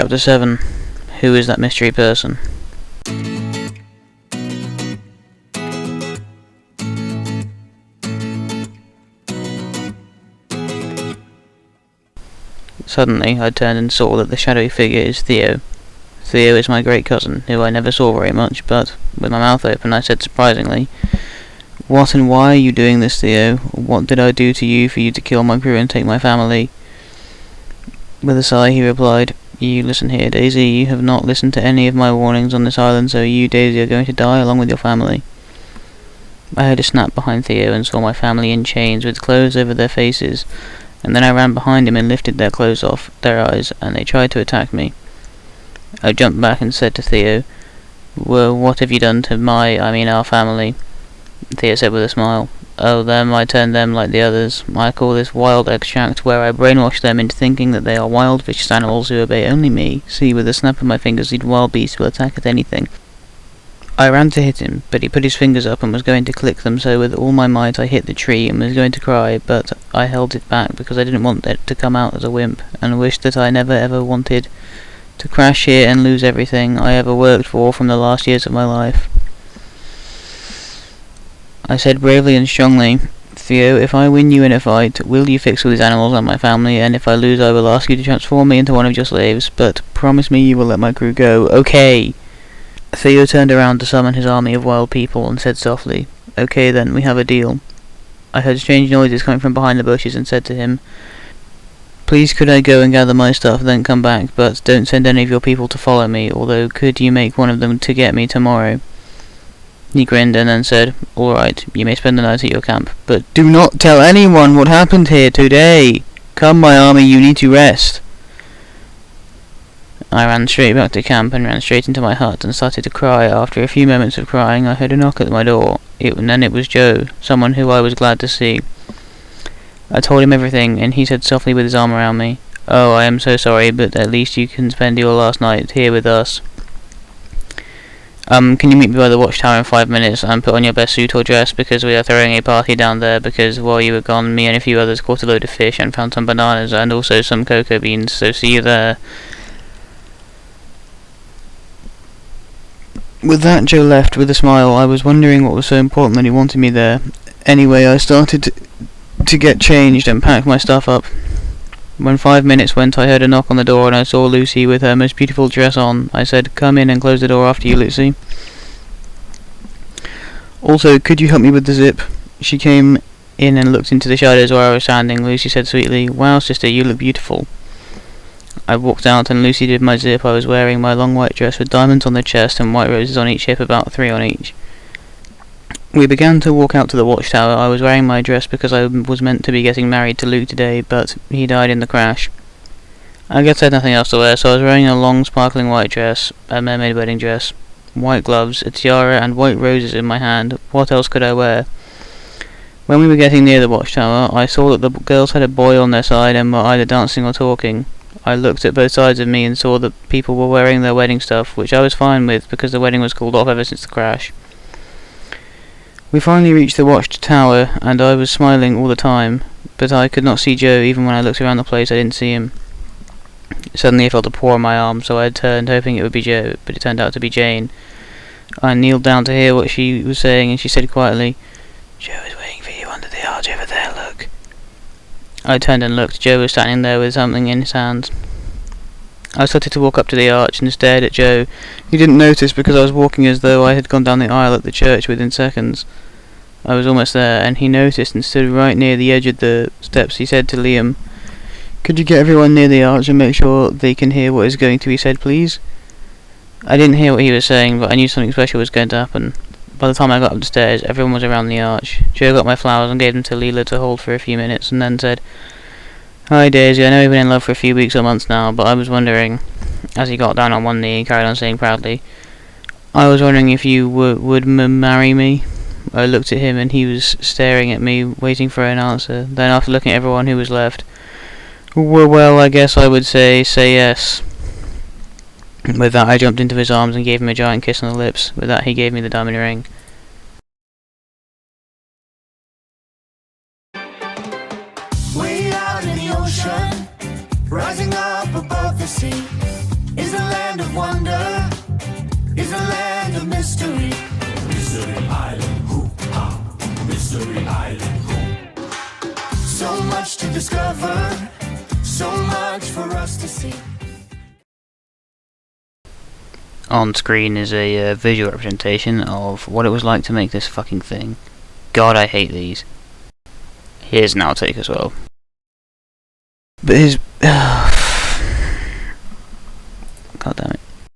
Chapter 7. Who is that mystery person? Suddenly, I turned and saw that the shadowy figure is Theo. Theo is my great cousin, who I never saw very much, but, with my mouth open, I said surprisingly, "What and why are you doing this, Theo? What did I do to you for you to kill my crew and take my family?" With a sigh, he replied, "You listen here, Daisy. You have not listened to any of my warnings on this island, so you, Daisy, are going to die along with your family." I heard a snap behind Theo and saw my family in chains with clothes over their faces, and then I ran behind him and lifted their clothes off their eyes, and they tried to attack me. I jumped back and said to Theo, "Well, what have you done to our family?" Theo said with a smile, "Oh, them, I turned them like the others. I call this wild extract, where I brainwash them into thinking that they are wild vicious animals who obey only me. See, with a snap of my fingers, these wild beasts will attack at anything." I ran to hit him, but he put his fingers up and was going to click them, so with all my might I hit the tree and was going to cry, but I held it back because I didn't want it to come out as a wimp, and wished that I never ever wanted to crash here and lose everything I ever worked for from the last years of my life. I said bravely and strongly, "Theo, if I win you in a fight, will you fix all these animals and my family, and if I lose I will ask you to transform me into one of your slaves, but promise me you will let my crew go." "Okay." Theo turned around to summon his army of wild people and said softly, "Okay then, we have a deal." I heard strange noises coming from behind the bushes and said to him, "Please could I go and gather my stuff, then come back, but don't send any of your people to follow me, although could you make one of them to get me tomorrow?" He grinned and then said, "All right, you may spend the night at your camp, but do not tell anyone what happened here today. Come, my army, you need to rest." I ran straight back to camp and ran straight into my hut and started to cry. After a few moments of crying, I heard a knock at my door, and then it was Joe, someone who I was glad to see. I told him everything, and he said softly with his arm around me, "Oh, I am so sorry, but at least you can spend your last night here with us. Can you meet me by the watchtower in 5 minutes and put on your best suit or dress, because we are throwing a party down there, because while you were gone, me and a few others caught a load of fish and found some bananas and also some cocoa beans, so see you there." With that, Joe left with a smile. I was wondering what was so important that he wanted me there. Anyway, I started to get changed and pack my stuff up. When 5 minutes went, I heard a knock on the door and I saw Lucy with her most beautiful dress on. I said, "Come in and close the door after you, Lucy. Also, could you help me with the zip?" She came in and looked into the shadows where I was standing. Lucy said sweetly, "Wow, sister, you look beautiful." I walked out and Lucy did my zip. I was wearing my long white dress with diamonds on the chest and white roses on each hip, about 3 on each. We began to walk out to the watchtower. I was wearing my dress because I was meant to be getting married to Luke today, but he died in the crash. I guess I had nothing else to wear, so I was wearing a long sparkling white dress, a mermaid wedding dress, white gloves, a tiara and white roses in my hand. What else could I wear? When we were getting near the watchtower, I saw that the girls had a boy on their side and were either dancing or talking. I looked at both sides of me and saw that people were wearing their wedding stuff, which I was fine with because the wedding was called off ever since the crash. We finally reached the watchtower and I was smiling all the time, but I could not see Joe. Even when I looked around the place I didn't see him. Suddenly I felt a paw on my arm, so I turned hoping it would be Joe, but it turned out to be Jane. I kneeled down to hear what she was saying and she said quietly, "Joe is waiting for you under the arch over there, look." I turned and looked. Joe was standing there with something in his hands. I started to walk up to the arch and stared at Joe. He didn't notice because I was walking as though I had gone down the aisle at the church within seconds. I was almost there, and he noticed and stood right near the edge of the steps. He said to Liam, "Could you get everyone near the arch and make sure they can hear what is going to be said, please?" I didn't hear what he was saying, but I knew something special was going to happen. By the time I got up the stairs, everyone was around the arch. Joe got my flowers and gave them to Leela to hold for a few minutes, and then said, "Hi Daisy, I know we've been in love for a few weeks or months now, but I was wondering," as he got down on one knee and carried on saying proudly, "I was wondering if you would marry me." I looked at him and he was staring at me, waiting for an answer. Then after looking at everyone who was left, well, I guess I would say yes." With that I jumped into his arms and gave him a giant kiss on the lips. With that he gave me the diamond ring. Way out in the ocean, rising up above the sea. discover so much for us to see. On screen is a visual representation of what it was like to make this fucking thing. God, I hate these. Here's an outtake as well. But his...